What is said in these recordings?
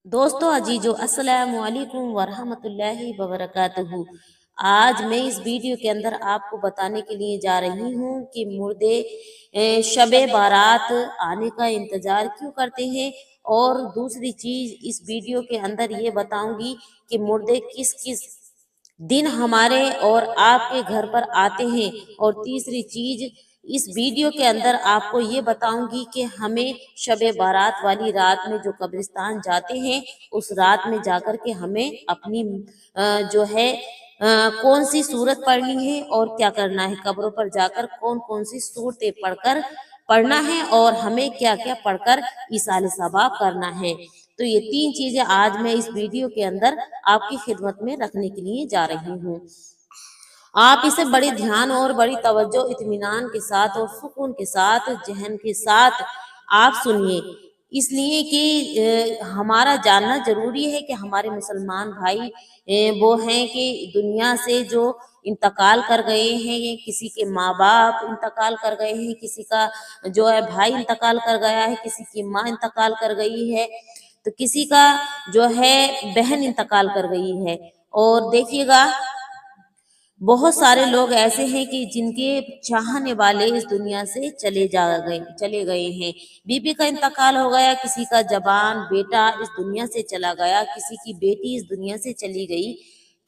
दोस्तों अजीजों अस्सलाम वालेकुम वरहमतुल्लाहि वबरकातुहू। आज मैं इस वीडियो के अंदर आपको बताने के लिए जा रही हूँ कि मुर्दे शबे बारात आने का इंतज़ार क्यों करते हैं। और दूसरी चीज़ इस वीडियो के अंदर ये बताऊंगी कि मुर्दे किस किस दिन हमारे और आपके घर पर आते हैं। और तीसरी चीज इस वीडियो के अंदर आपको ये बताऊंगी कि हमें शबे बारात वाली रात में जो कब्रिस्तान जाते हैं उस रात में जाकर के हमें अपनी जो है कौन सी सूरत पढ़नी है और क्या करना है, कब्रों पर जाकर कौन कौन सी सूरतें पढ़कर पढ़ना है और हमें क्या क्या पढ़कर इसाले सवाब करना है। तो ये तीन चीजें आज मैं इस वीडियो के अंदर आपकी खिदमत में रखने के लिए जा रही हूँ। आप इसे बड़े ध्यान और बड़ी तवज्जो इत्मीनान के साथ और सुकून के साथ जहन के साथ आप सुनिए, इसलिए कि हमारा जानना जरूरी है कि हमारे मुसलमान भाई वो हैं कि दुनिया से जो इंतकाल कर गए हैं, ये किसी के माँ बाप इंतकाल कर गए हैं, किसी का जो है भाई इंतकाल कर गया है, किसी की माँ इंतकाल कर गई है, तो किसी का जो है बहन इंतकाल कर गई है। और देखिएगा बहुत सारे लोग ऐसे हैं कि जिनके चाहने वाले इस दुनिया से चले गए हैं। बीबी का इंतकाल हो गया, किसी का जवान बेटा इस दुनिया से चला गया, किसी की बेटी इस दुनिया से चली गई,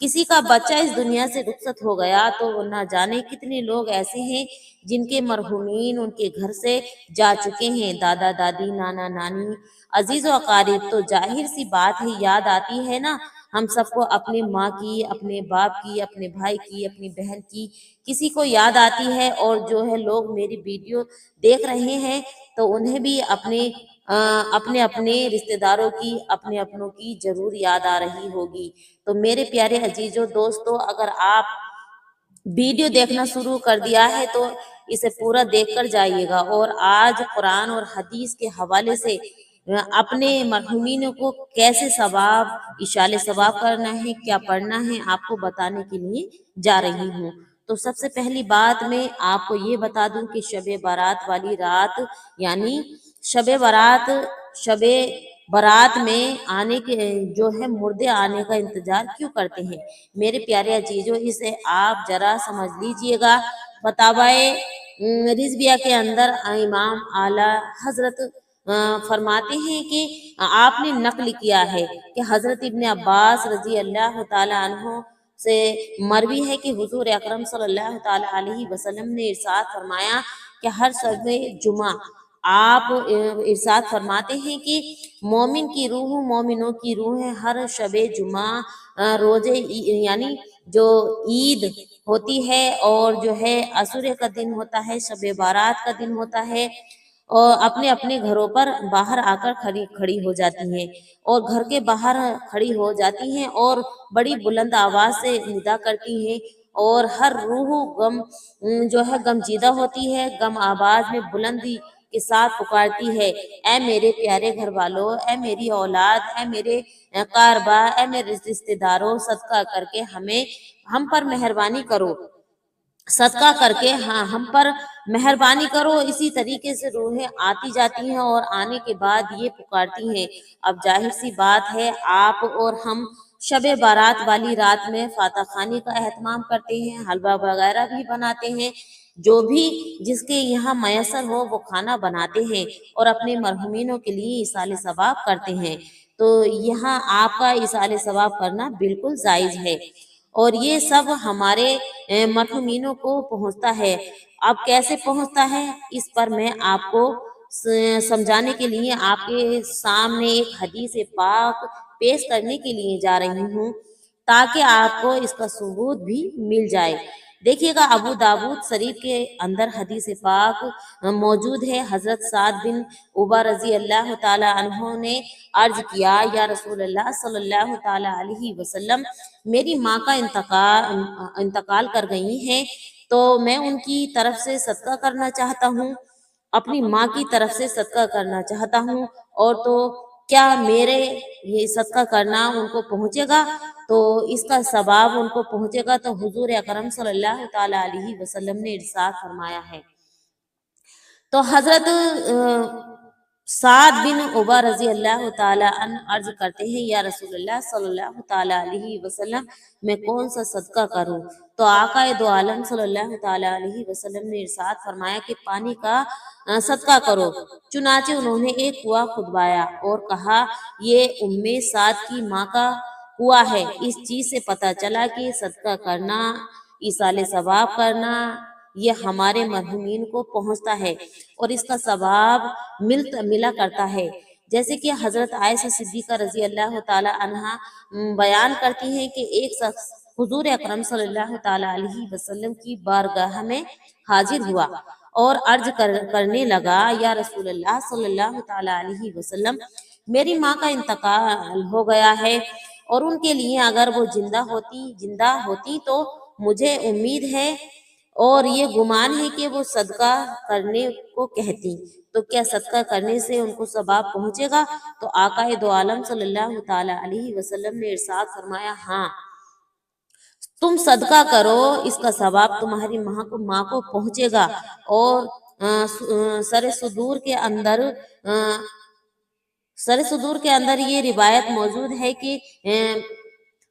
किसी का बच्चा इस दुनिया से रुखसत हो गया। तो ना जाने कितने लोग ऐसे हैं जिनके मरहुमीन उनके घर से जा चुके हैं, दादा दादी नाना नानी अजीज व अकारीब। तो जाहिर सी बात है, याद आती है ना हम सबको अपने माँ की, अपने बाप की, अपने भाई की, अपनी बहन की, किसी को याद आती है। और जो है लोग मेरी वीडियो देख रहे हैं तो उन्हें भी अपने अपने रिश्तेदारों की, अपने अपनों की जरूर याद आ रही होगी। तो मेरे प्यारे अजीजों दोस्तों, अगर आप वीडियो देखना शुरू कर दिया है तो इसे पूरा देखकर जाइएगा। और आज कुरान और हदीस के हवाले से अपने मरहुमीनों को कैसे सवाब इशाले सवाब करना है, क्या पढ़ना है, आपको बताने के लिए जा रही हूँ। तो सबसे पहली बात मैं आपको ये बता दूं कि शबे बारात वाली रात यानी शबे बारात शबे बारात में आने के जो है मुर्दे आने का इंतजार क्यों करते हैं। मेरे प्यारे अजीजों, इसे आप जरा समझ लीजिएगा। फतावाए रिजविया के अंदर इमाम आला हजरत फरमाते हैं कि आपने नकल किया है कि हजरत इब्ने अब्बास रजी अल्लाह तआला अन्हो से मरवी है कि हुजूर अकरम सल्लल्लाहु तआला अलैहि वसल्लम ने इरशाद फरमाया कि हर शबे जुमा आप इरशाद फरमाते हैं कि मोमिन की रूह मोमिनों की रूह है हर शबे जुमा रोजे यानी जो ईद होती है और जो है असुरे का दिन होता है, शबे बारात का दिन होता है, और अपने अपने घरों पर बाहर आकर खड़ी खड़ी हो जाती हैं और घर के बाहर खड़ी हो जाती हैं और बड़ी बुलंद आवाज से निदा करती हैं। और हर रूह जो है गमजीदा होती है, गम आवाज में बुलंदी के साथ पुकारती है, ऐ मेरे प्यारे घर वालों, ऐ मेरी औलाद, ऐ मेरे कारबा, ऐ मेरे रिश्तेदारों, सदका करके हम पर मेहरबानी करो, सदका करके हाँ हम पर मेहरबानी करो। इसी तरीके से रूहें आती जाती हैं और आने के बाद ये पुकारती हैं। अब जाहिर सी बात है, आप और हम शबे बारात वाली रात में फातह खानी का एहतमाम करते हैं, हलवा वगैरह भी बनाते हैं, जो भी जिसके यहाँ मयसर हो वो खाना बनाते हैं और अपने मरहुमीनों के लिए इसाले सवाब करते हैं। तो यहाँ आपका इसाले सवाब करना बिल्कुल जायज है और ये सब हमारे मरहुमीनों को पहुंचता है। अब कैसे पहुंचता है इस पर मैं आपको समझाने के लिए आपके सामने एक हदीस पाक पेश करने के लिए जा रही हूँ, ताकि आपको इसका सबूत भी मिल जाए। देखिएगा, अबू दाऊद शरीफ के अंदर हदीस पाक मौजूद है। हजरत साद बिन उबा रजी अल्लाह ताला अन्हो ने अर्ज किया, या रसूल अल्लाह सल्लल्लाहु ताला अलैहि वसल्लम, मेरी माँ का इंतकाल कर गई हैं, तो मैं उनकी तरफ से सदका करना चाहता हूँ, अपनी माँ की तरफ से सदका करना चाहता हूँ। और तो क्या मेरे ये सदका करना उनको पहुँचेगा, तो इसका सवाब उनको पहुँचेगा। तो हुजूर अकरम सल्लल्लाहु ताला अलैहि वसल्लम ने इरशाद फरमाया है। तो हजरत साद बिन उबर रजी अल्लाह ताला अन अर्ज करते हैं, या रसूल अल्लाह सल्लल्लाहु ताला अलैहि वसल्लम, मैं कौन सा सदका करूं? तो आका दो आलम सल्लल्लाहु ताला अलैहि वसल्लम ने इरशाद फरमाया कि पानी का सदका करो। चुनाचे उन्होंने एक कुआं खुदवाया और कहा, ये उम्मे साद की माँ का कुआं है। इस चीज से पता चला कि सदका करना, इसाले सवाब करना, ये हमारे मरहुमीन को पहुंचता है और इसका सवाब मिला करता है। जैसे कि हजरत आयशा सिद्दीका रजी अल्लाह ताला अन्हा बयान करती हैं कि एक शख्स हुजूर अकरम सल्लल्लाहु ताला अलैहि वसल्लम की बारगाह में हाजिर हुआ और करने लगा, या रसूल अल्लाह सल्लल्लाहु ताला अलैहि वसल्लम, मेरी माँ का इंतकाल हो गया है और उनके लिए अगर वो जिंदा होती तो मुझे उम्मीद है और ये गुमान है कि वो सदका करने को कहती, तो क्या सदका करने से उनको सवाब पहुंचेगा? तो आकाए दो आलम सल्लल्लाहु ताला अलैहि वसल्लम ने इरशाद फरमाया, हाँ, तुम सदका करो, इसका सवाब तुम्हारी माँ को पहुंचेगा। और सरे सुदूर के अंदर ये रिवायत मौजूद है कि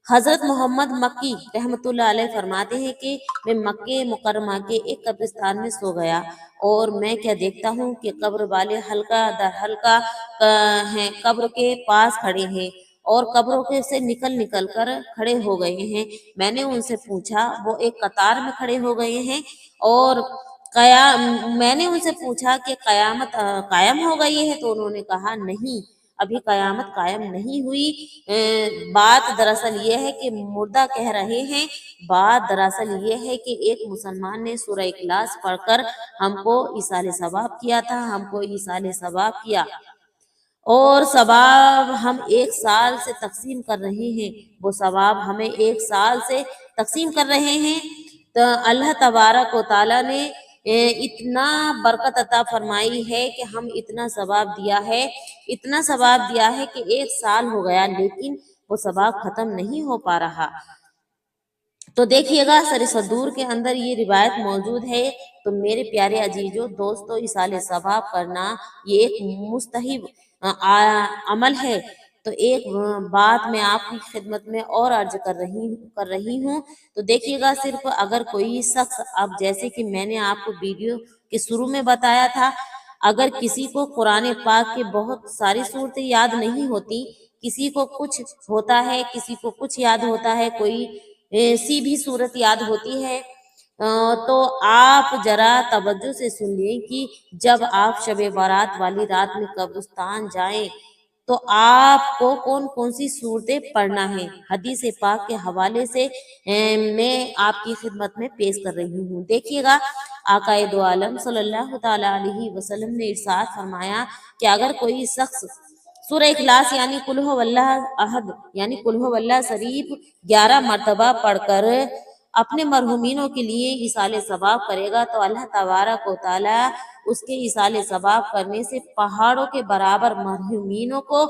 हजरत मोहम्मद मक्की रहमतुल्लाह अलैह फरमाते हैं कि मैं मक्के मुकरमा के एक कब्रिस्तान में सो गया और मैं क्या देखता हूँ कि कब्र वाले हल्का दर हल्का हैं, कब्र के पास खड़े हैं और कब्रों के से निकल कर खड़े हो गए हैं। मैंने उनसे पूछा, वो एक कतार में खड़े हो गए हैं और मैंने उनसे पूछा कि कयामत कायम हो गई है? तो उन्होंने कहा, नहीं, अभी कयामत कायम नहीं हुई। बात दरअसल ये है कि मुर्दा कह रहे हैं, बात दरअसल ये है कि एक मुसलमान ने सूरह इखलास पढ़कर हमको इसाले सवाब किया था, और सवाब हम एक साल से तकसीम कर रहे हैं, वो सवाब हमें एक साल से तकसीम कर रहे हैं। तो अल्लाह तबारक व तआला ने इतना बरकत अता फरमाई है कि हम इतना सवाब दिया है कि एक साल हो गया लेकिन वो सवाब खत्म नहीं हो पा रहा। तो देखिएगा सर सदूर के अंदर ये रिवायत मौजूद है। तो मेरे प्यारे अजीजों दोस्तों, इसाले सवाब करना ये एक मुस्तहिब अमल है। तो एक बात मैं आपकी खिदमत में और अर्ज कर रही हूँ। तो देखिएगा, सिर्फ अगर कोई शख्स, अब जैसे कि मैंने आपको वीडियो के शुरू में बताया था, अगर किसी को कुरान पाक के बहुत सारी सूरतें याद नहीं होती, किसी को कुछ होता है, किसी को कुछ याद होता है, कोई सी भी सूरत याद होती है, तो आप जरा तवज्जो से सुन लें कि जब आप शबे बारात वाली रात में कब्रिस्तान जाएं तो आपको कौन कौन सी सूरतें पढ़ना है। हदीस पाक के हवाले से मैं आपकी खिदमत में पेश कर रही हूँ। देखिएगा, आकाए दो आलम सल्लल्लाहु ताला अलैहि वसल्लम ने इरशाद फरमाया कि अगर कोई शख्स सूरह इखलास यानी कुल हु वल्लाह अहद यानी कुल हु वल्लाह शरीफ 11 मरतबा पढ़कर अपने मरहुमीनों के लिए इसाले सवाब करेगा तो अल्लाह तबारक व तआला उसके इसाले सवाब करने से पहाड़ों के बराबर मरहुमीनों को,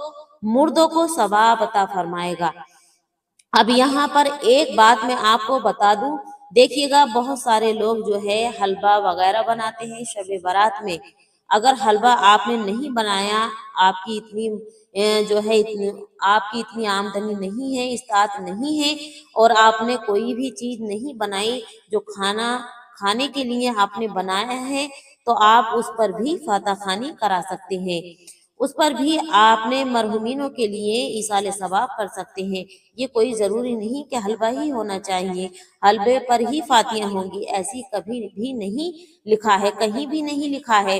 मुर्दों को सवाब अता फरमाएगा। अब यहाँ पर एक बात मैं आपको बता दूं, देखिएगा, बहुत सारे लोग जो है हलवा वगैरह बनाते हैं शब बारात में। अगर हलवा आपने नहीं बनाया, आपकी इतनी जो है इतनी आपकी इतनी आमदनी नहीं है, इस्तात नहीं है, और आपने कोई भी चीज नहीं बनाई जो खाने के लिए आपने बनाया है, तो आप उस पर भी फाता खानी करा सकते हैं। उस पर भी आपने मरहुमीनों के लिए इसाले सवाब कर सकते हैं। ये कोई जरूरी नहीं कि हलवा ही होना चाहिए, हलवे पर ही फातियां होंगी, ऐसी कभी भी नहीं लिखा है, कहीं भी नहीं लिखा है।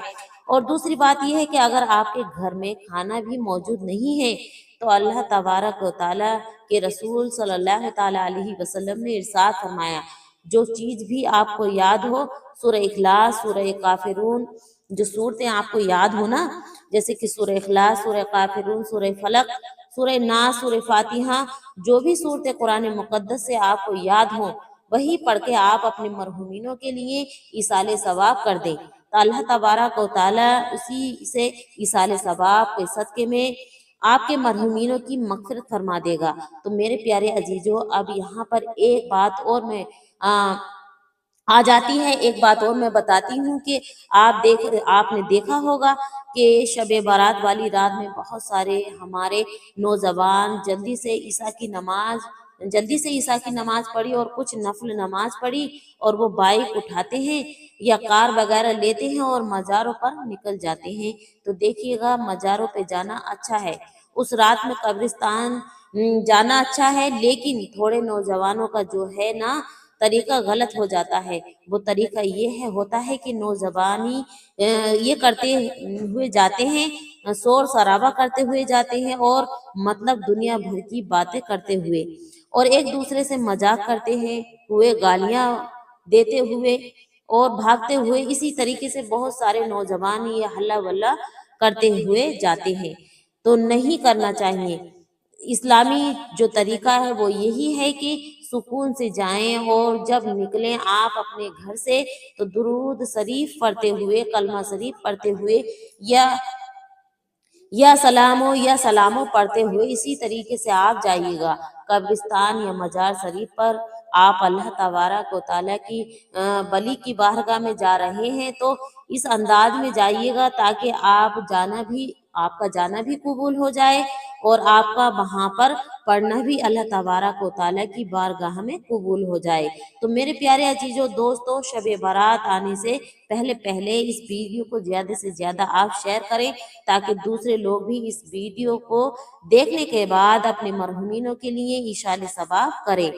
और दूसरी बात यह है कि अगर आपके घर में खाना भी मौजूद नहीं है तो अल्लाह तबारक व तआला के रसूल सल्लल्लाहु ताला अलैहि वसल्लम ने इरशाद फरमाया, जो चीज भी आपको याद हो, सूरह इखलास, सूरह काफिरून, जो सूरतें आपको याद हो ना, जैसे कि सूरह इखलास, सूरह काफिरून, सूरह फलक, सूरह नास, सूरह फातिहा, जो भी सूरतें कुरान मुकद्दस से आपको याद हो, वही पढ़ के आप अपने मरहुमीनों के लिए इसाले सवाब कर दें, तो अल्लाह तबारक व तआला उसी से इसाले सवाब के सदके में आपके मरहुमीनों की मग़फ़िरत फरमा देगा। तो मेरे प्यारे अजीजों, अब यहाँ पर एक बात और मैं आ जाती है। एक बात और मैं बताती हूँ कि आपने देखा होगा कि शब बारात वाली रात में बहुत सारे हमारे नौजवान जल्दी से ईसा की नमाज पढ़ी और कुछ नफल नमाज पढ़ी और वो बाइक उठाते हैं या कार वगैरह लेते हैं और मज़ारों पर निकल जाते हैं। तो देखिएगा, मज़ारों पे जाना अच्छा है, उस रात में कब्रिस्तान जाना अच्छा है, लेकिन थोड़े नौजवानों का जो है ना तरीका गलत हो जाता है। वो तरीका ये है होता है कि नौजवानी ये करते हुए जाते हैं, शोर शराबा करते हुए जाते हैं और मतलब दुनिया भर की बातें करते हुए और एक दूसरे से मजाक करते हुए, गालियां देते हुए और भागते हुए, इसी तरीके से बहुत सारे नौजवान ये हल्ला वल्ला करते हुए जाते हैं। तो नहीं करना चाहिए। इस्लामी जो तरीका है वो यही है कि सुकून से जाएं और जब निकलें आप अपने घर से तो दुरूद शरीफ पढ़ते हुए, कलमा शरीफ पढ़ते हुए या या सलामो पढ़ते हुए इसी तरीके से आप जाइएगा कब्रिस्तान या मजार शरीफ पर। आप अल्लाह तबारक व तआला की बली की बारगाह में जा रहे हैं तो इस अंदाज में जाइएगा ताकि आपका जाना भी कबूल हो जाए और आपका वहाँ पर पढ़ना भी अल्लाह तबारक व तआला की बारगाह में कबूल हो जाए। तो मेरे प्यारे अजीजों दोस्तों, शब बारात आने से पहले पहले इस वीडियो को ज़्यादा से ज़्यादा आप शेयर करें ताकि दूसरे लोग भी इस वीडियो को देखने के बाद अपने मरहुमीनों के लिए इशारे सवाब करें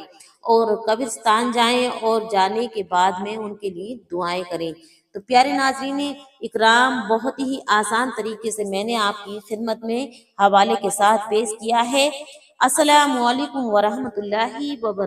और कब्रिस्तान जाएं और जाने के बाद में उनके लिए दुआएं करें। तो प्यारे नाज़रीन इकराम, बहुत ही आसान तरीके से मैंने आपकी खिदमत में हवाले के साथ पेश किया है। अस्सलामु अलैकुम वरहमतुल्लाहि वबरकातुहू।